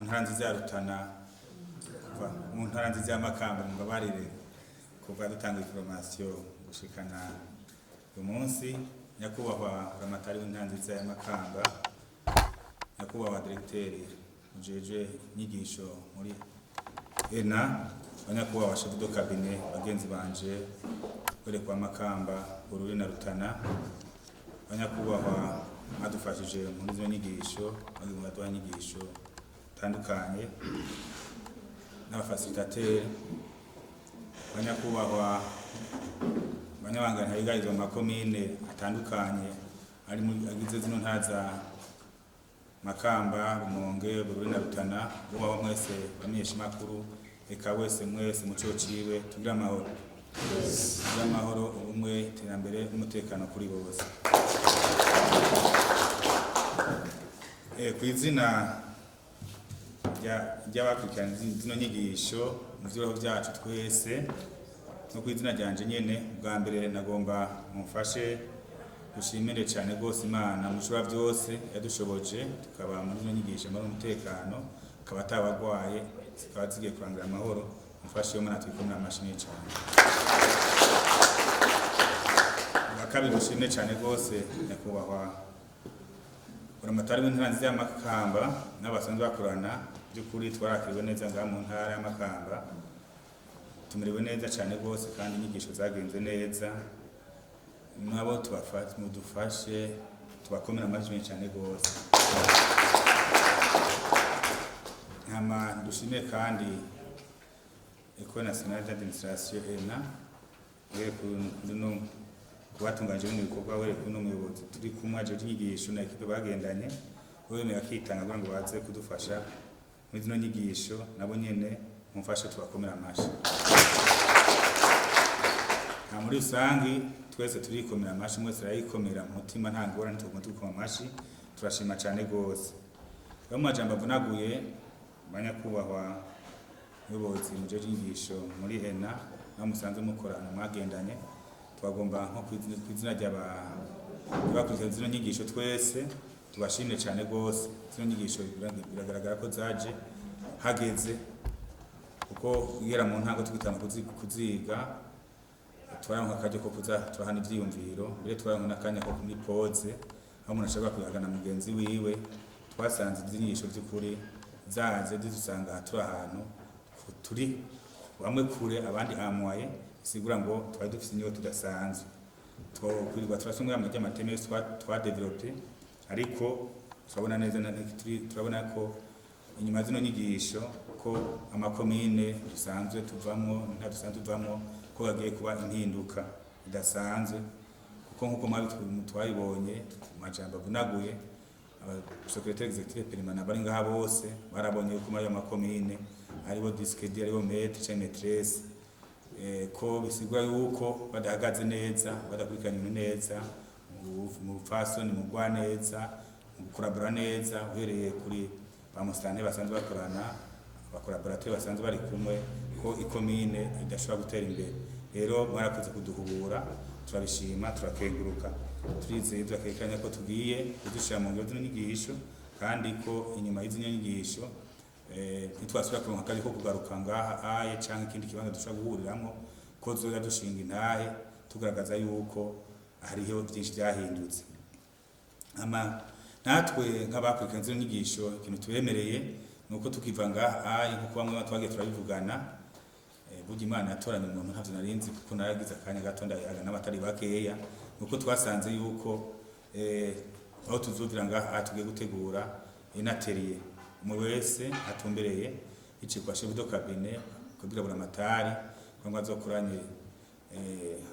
ntara nziza ya Rutana mu ntara nziza y'Amakamba mbabarire kuva dutanga information gushikana uyu munsi. Nyakubahwa Ramatari w'intara nziza y'Amakamba, nyakubahwa Directeur ujeje inyigisho muri ENA, nyakubahwa chef de cabinet, bagenzi banje bere kwa Makamba, Bururi na Rutana, nyakubahwa adufashije muri izo nyigisho, baduha inyigisho tandukanye, n'abafacilitateur, nyakubahwa banyabangana higarizo makomine atandukanye ari mu agize zino ntaza Makamba, Rumonge, Bururi na Rutana, ubaho mwese bamenyesha makuru, eka wese mwese muco ciwe tugira amahoro. Tugira amahoro, ubumwe, iterambere, umutekano kuri bose. Kwizina ry'abakurikirana zino nyigisho mu vyoro vyacu twese, no kwizina ryanje nyene, bwa mbere nagomba mumfashe dushimire cyane gose Imana mushobora byose yadushoboje tukaba muri zino nyigisho muri umutekano, akaba atabagwaye zikaba zigiye kurangira amahoro. Mufashe yo mwana twikomera amashini cyane. Bakabiri dushimire cyane gose nyakubahwa Ramatari w'intara nziza y'Amakamba n'abasanzwe bakorana, by'ukuri twarakiriwe neza ngaha mu ntara y'Amakamba, tumiriwe neza cyane gose kandi inyigisho zagenze neza. Nabo mudufashe tubakomera amajwi cyane gose. Nkama dushimire kandi Ecole Nationale d'Administration ENA kubatunganje mu bikorwa were kuno muyobozi turi kumwe aje inyigisho na ekipe bagendanye, wemeye akitanga kugira ngo baze kudufasha muri zino nyigisho, nabo nyene mumfashe tubakomera amashi. Na muri rusangi twese turikomera amashi, mwese arayikomera mutima nta ngora ntugomba tukoma amashi, turashima cyane gose. Yo majambo avunaguye banyakubahwa ubuyobozi mu jeje inyigisho muri ENA namusanze mukorana mwagendanye, twagomba nko kwizina ry'abakurikirana zino nyigisho twese tubashimire cyane gose. Zino nyigisho biragaragara ko zaje hageze, kuko yera mu ntango twitana kuziga, twaranka akaje ko kuza turahana ivyiyumviro, mbere twaranka nakanya ko kuri pause aho umuntu ashaka kuyagana mugenzi wiwe. Twasanze izinyigisho by'ukuri zaze dusanga turi ahantu turi bamwe kure abandi amwaye, sigura ngo twari dufite inyo tudasanzwe twokwirwa turasumwe amatemes twa developer, ariko turabona neza turabona ko inyuma zino nyigisho ko amakomine dusanzwe tuvamo nta dusanzwe tuvamo ko bagiye kuba impinduka idasanzwe, kuko nkuko twayibonye majambo avunaguye secrétaire exécutif permanent bari ngaha bose barabonye ko muri amakomine aribo discedi aribo maître cyangwa maîtresse, ko bisigura yuko badahagaze neza, badakurikirana neza mu fasoni mu gwa neza, mu kurabura neza, uhereye kuri bamustane basanzwe bakorana, abakolaborateur basanzwe bari kumwe, ko ikomine idashobora gutera imbere. Rero mwarakoze kuduhubura, turabishima, turakenguruka, turizeye turakekanya ko tugiye kudushira mu ngiro zino nyigisho, kandi ko inyuma y'izo nyigisho nitwasubira kuronka akazi ko kugaruka ngaha aye canke ikindi kibanza dushobora guhuriramo, ko tuzoza dushinga intahe tugaragaza yuko hariho byinshi byahindutse. Natwe nk'abakurikirana zino nyigisho ikintu tubemereye nuko tukiva ngaha aye nkuko bamwe twagiye turabivugana, burya Imana yatoranye umuntu ntavyo narinzi, kuko naragize akanya gato ndayaga n'abatari bakeya, nuko twasanze yuko aho tuzovira ngaha tugiye gutegura inatelier, umwe wese atumbereye ici kwa chef de cabinet kugira Ramatari kwangwa zokoranye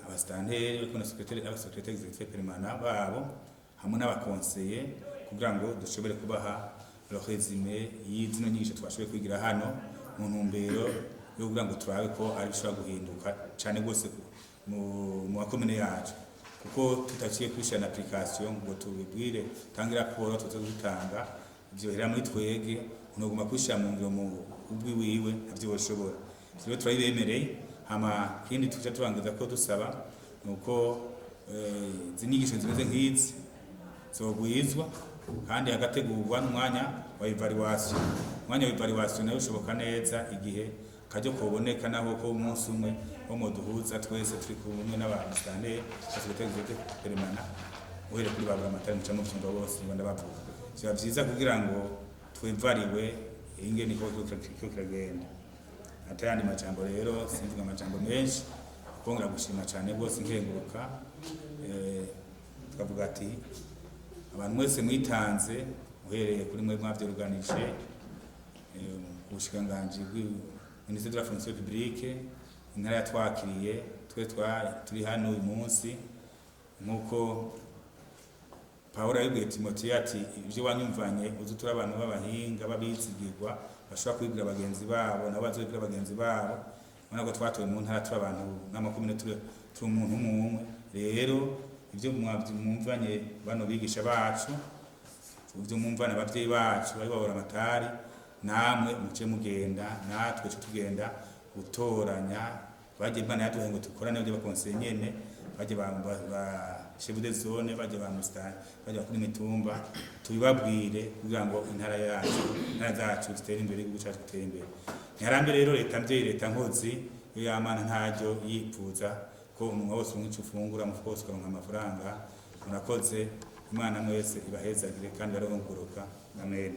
abastanteri ko na secrétaire exécutif permanent babo hamwe n'abakonseye, kugira ngo dushobore kubaha le résumé y'izino nyigisho twashoboye kwigira hano, mu ntumbero yo kugira ngo turabe ko ari bishobora guhinduka cyane gose mu makomine yacu, kuko tutaciye kwishira na application ngo tubibwire tangira raporo tuzogutanga ivyo hera muri twege unoguma kwishira mu ngiro mu ubwi wiwe avyo boshobora. Rero turayibemereye, hama kindi tuca turangiza ko dusaba nuko zinyigisho zimeze nk'izi zogwizwa kandi hagategurwa n'umwanya wa evaluation. Umwanya wa evaluation nayo ushoboka neza igihe kajyo kuboneka naho ko umunsi umwe wo muduhuza twese turi kumwe n'abantu cyane bategeze peremana uhere kuri babura amatara muca mu cyumba bose ngo ndabavuga biba byiza kugira ngo twevariwe ingene ko kiragenda atayandi majambo rero simvuga amajambo menshi kongera gushima cyane bose nkenguruka tukavuga ati abantu mwese mwitanze uhereye kuri mwe mwavyoruganije ubushikiranganji Ministère de la Fonction Publique intara yatwakiriye turi hano uyu munsi nkuko Paul yabwiye Timothée ati ibyo wanyumvanye uzutura abantu b'abahinga babizigirwa bashobora kwibwira bagenzi babo nabo bazobwira bagenzi babo ubona ko twatoye mu ntara turi abantu n'amakomine turi umuntu umwe rero ibyo mwumvanye bano bigisha bacu ibyo mwumvana abavyeyi bacu bari babura amatari namwe muce mugenda natwe tugenda gutoranya baje bana yaduhe ngo tukorane byo bakonseil nyene baje ba chef de zone baje ba mustari baje kuri mitumba tubibabwire kugira ngo intara zacu zitere imbere guca zitere imbere ntiharambere rero leta nkozi yo yamana ntajyo yipfuza ko umuntu wose umwica ufungura mufukose ukaronka amafaranga murakoze Imana mwese ibahezagire kandi barongoruka amen.